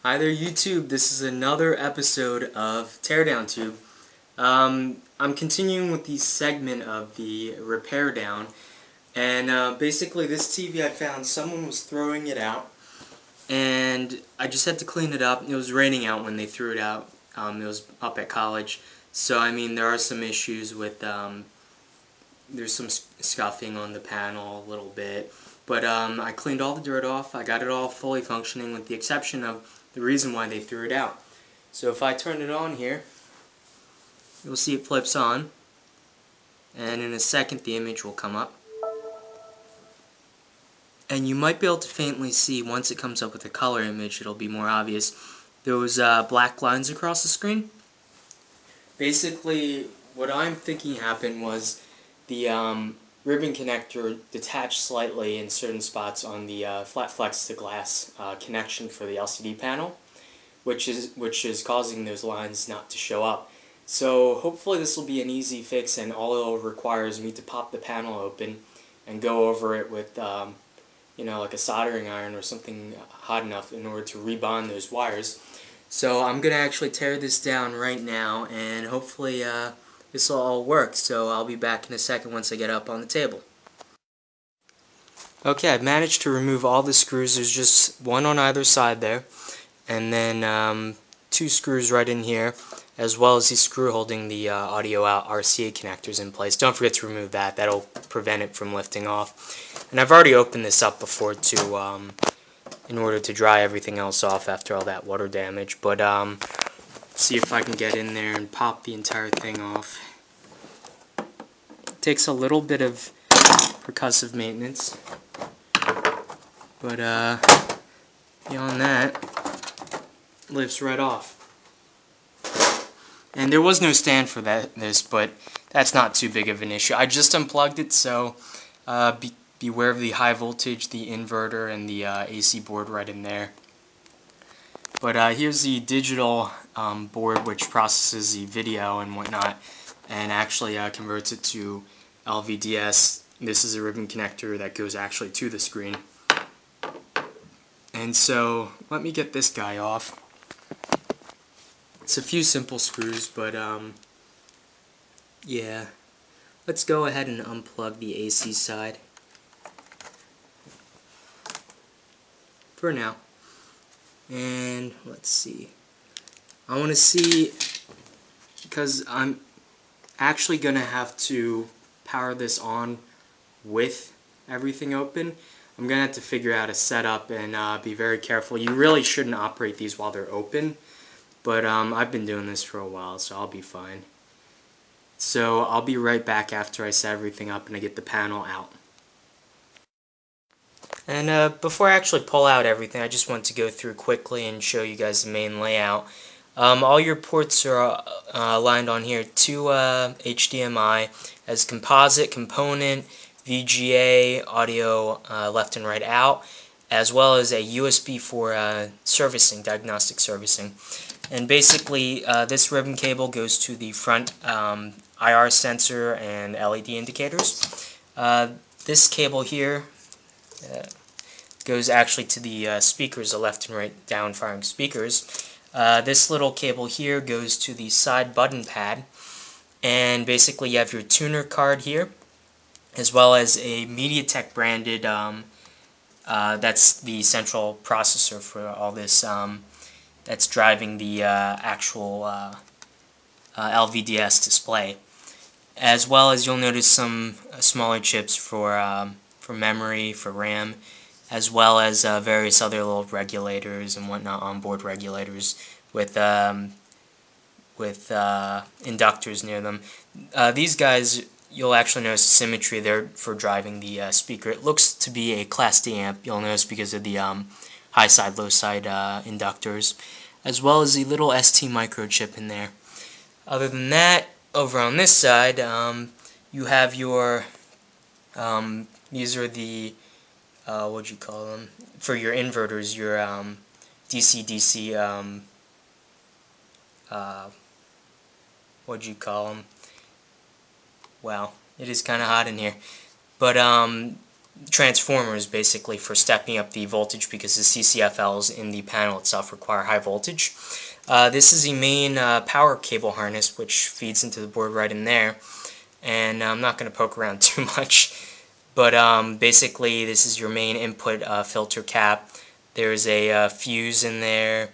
Hi there YouTube, this is another episode of TeardownTube. I'm continuing with the segment of the repair down, and basically this TV I found someone was throwing it out, and I just had to clean it up. It was raining out when they threw it out. It was up at college, so I mean there are some issues with, there's some scuffing on the panel a little bit. But I cleaned all the dirt off. I got it all fully functioning with the exception of the reason why they threw it out. So if I turn it on here, you'll see it flips on. And in a second the image will come up. And you might be able to faintly see, once it comes up with a color image, it'll be more obvious, those black lines across the screen. Basically, what I'm thinking happened was the ribbon connector detached slightly in certain spots on the flat flex to glass connection for the LCD panel, which is causing those lines not to show up. So hopefully this will be an easy fix, and all it'll require is me to pop the panel open and go over it with like a soldering iron or something hot enough in order to rebond those wires. So I'm gonna actually tear this down right now, and hopefully this will all work. So I'll be back in a second once I get up on the table. Okay, I've managed to remove all the screws. There's just one on either side there, and then two screws right in here, as well as the screw holding the audio out RCA connectors in place. Don't forget to remove that. That'll prevent it from lifting off. And I've already opened this up before in order to dry everything else off after all that water damage. But see if I can get in there and pop the entire thing off. It takes a little bit of percussive maintenance, but beyond that, lifts right off. And there was no stand for this, but that's not too big of an issue. I just unplugged it, so beware of the high voltage, the inverter, and the AC board right in there. But here's the digital board, which processes the video and whatnot, and actually converts it to LVDS. This is a ribbon connector that goes actually to the screen. And so let me get this guy off. It's a few simple screws, but yeah. Let's go ahead and unplug the AC side for now. And let's see. I want to see, because I'm actually going to have to power this on with everything open. I'm going to have to figure out a setup and be very careful. You really shouldn't operate these while they're open, but I've been doing this for a while, so I'll be fine. So I'll be right back after I set everything up and I get the panel out. And before I actually pull out everything, I just want to go through quickly and show you guys the main layout. All your ports are aligned on here to HDMI as composite, component, VGA, audio left and right out, as well as a USB for servicing, diagnostic servicing. And basically, this ribbon cable goes to the front IR sensor and LED indicators. This cable here goes actually to the speakers, the left and right down firing speakers. This little cable here goes to the side button pad, and basically you have your tuner card here, as well as a MediaTek branded, that's the central processor for all this, that's driving the actual LVDS display. As well as you'll notice some smaller chips for memory, for RAM, as well as various other little regulators and whatnot, onboard regulators with inductors near them. These guys, you'll actually notice symmetry there for driving the speaker. It looks to be a Class D amp, you'll notice, because of the high side, low side inductors, as well as the little ST microchip in there. Other than that, over on this side, you have your, these are the, what'd you call them, for your inverters, your DC-DC, what'd you call them? Wow, it is kind of hot in here. But transformers basically for stepping up the voltage, because the CCFLs in the panel itself require high voltage. This is the main power cable harness, which feeds into the board right in there, and I'm not going to poke around too much, but basically this is your main input filter cap. There's a fuse in there,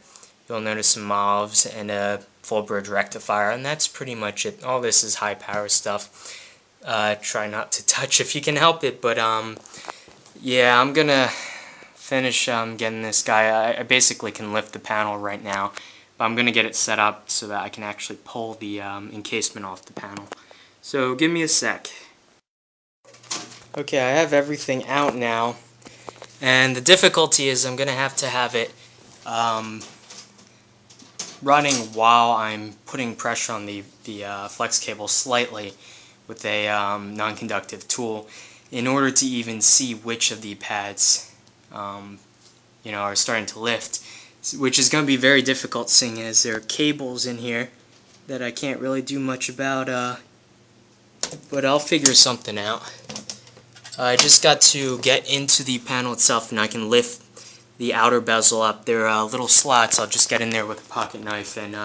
you'll notice some MOVs, and a full bridge rectifier, and that's pretty much it. All this is high power stuff. Try not to touch if you can help it, but yeah, I'm gonna finish getting this guy. I basically can lift the panel right now, but I'm gonna get it set up so that I can actually pull the encasement off the panel. So give me a sec. Okay, I have everything out now, and the difficulty is I'm gonna have to have it running while I'm putting pressure on the flex cable slightly with a non-conductive tool, in order to even see which of the pads are starting to lift, which is going to be very difficult, seeing as there are cables in here that I can't really do much about, but I'll figure something out. I just got to get into the panel itself, and I can lift the outer bezel up. There are little slots. I'll just get in there with a pocket knife and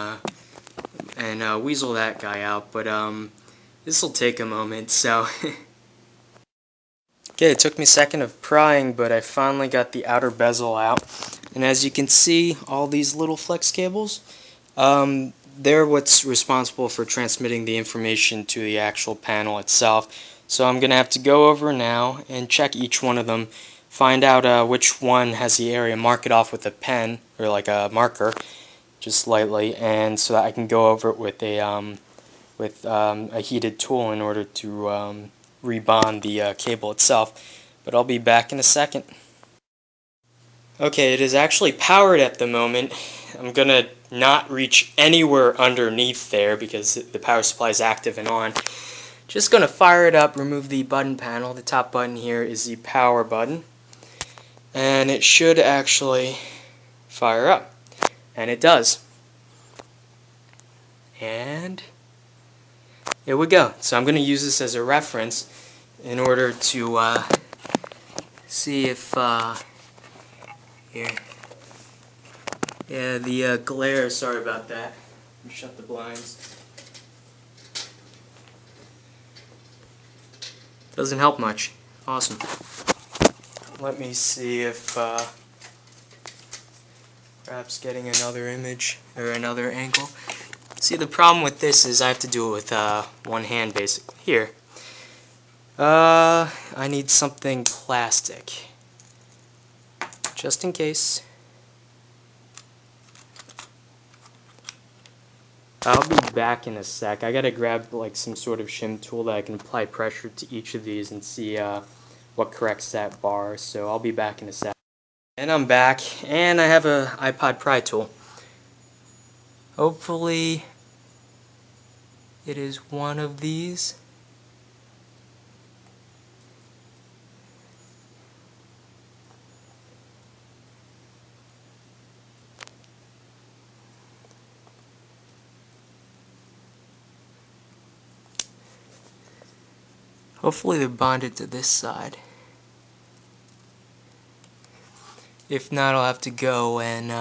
weasel that guy out, but this will take a moment, so okay, it took me a second of prying, but I finally got the outer bezel out, and as you can see, all these little flex cables, they're what's responsible for transmitting the information to the actual panel itself. So I'm gonna have to go over now and check each one of them, find out which one has the area, mark it off with a pen or like a marker, just lightly, and so that I can go over it with a heated tool in order to rebond the cable itself. But I'll be back in a second. Okay, it is actually powered at the moment. I'm gonna not reach anywhere underneath there because the power supply is active and on. Just gonna fire it up, remove the button panel. The top button here is the power button, and it should actually fire up, and it does. And here we go. So I'm going to use this as a reference in order to see if here. Yeah, the glare. Sorry about that. Let me shut the blinds. Doesn't help much. Awesome. Let me see if perhaps getting another image or another angle. See, the problem with this is I have to do it with one hand, basically. Here. I need something plastic, just in case. I'll be back in a sec. I gotta grab like some sort of shim tool that I can apply pressure to each of these and see what corrects that bar. So I'll be back in a sec. And I'm back, and I have a iPod pry tool. Hopefully it is one of these. Hopefully they're bonded to this side. If not, I'll have to go and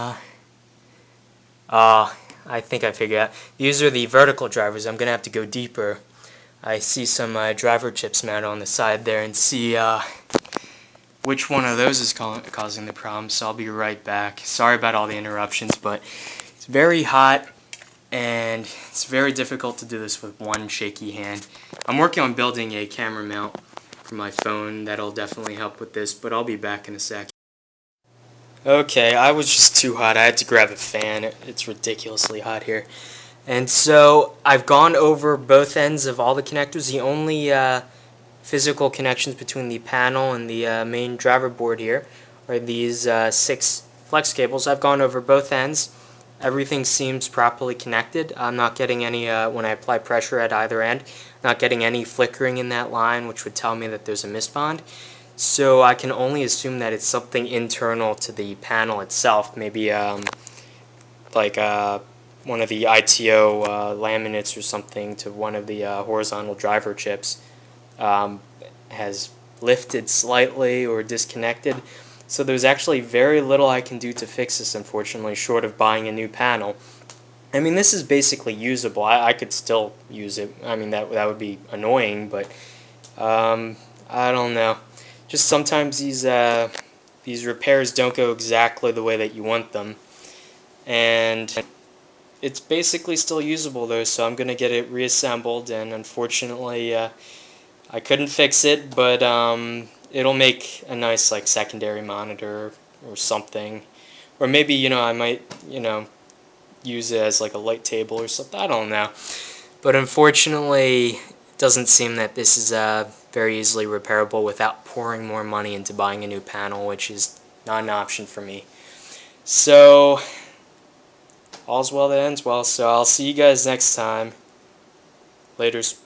I think I figured out. These are the vertical drivers. I'm gonna have to go deeper. I see some driver chips mounted on the side there, and see which one of those is causing the problem. So I'll be right back. Sorry about all the interruptions, but it's very hot and it's very difficult to do this with one shaky hand. I'm working on building a camera mount for my phone that'll definitely help with this, but I'll be back in a sec. Okay, I was just too hot. I had to grab a fan. It's ridiculously hot here. And so I've gone over both ends of all the connectors. The only physical connections between the panel and the main driver board here are these 6 flex cables. I've gone over both ends. Everything seems properly connected. I'm not getting any, when I apply pressure at either end, not getting any flickering in that line, which would tell me that there's a misbond. So I can only assume that it's something internal to the panel itself. Maybe like one of the ITO laminates or something to one of the horizontal driver chips has lifted slightly or disconnected. So there's actually very little I can do to fix this, unfortunately, short of buying a new panel. I mean, this is basically usable. I could still use it. I mean, that would be annoying, but I don't know. Just sometimes these repairs don't go exactly the way that you want them, and it's basically still usable though. So I'm gonna get it reassembled, and unfortunately, I couldn't fix it, but it'll make a nice like secondary monitor or something, or maybe I might use it as like a light table or something. I don't know, but unfortunately, it doesn't seem that this is very easily repairable without pouring more money into buying a new panel, which is not an option for me. So all's well that ends well. So I'll see you guys next time. Laters.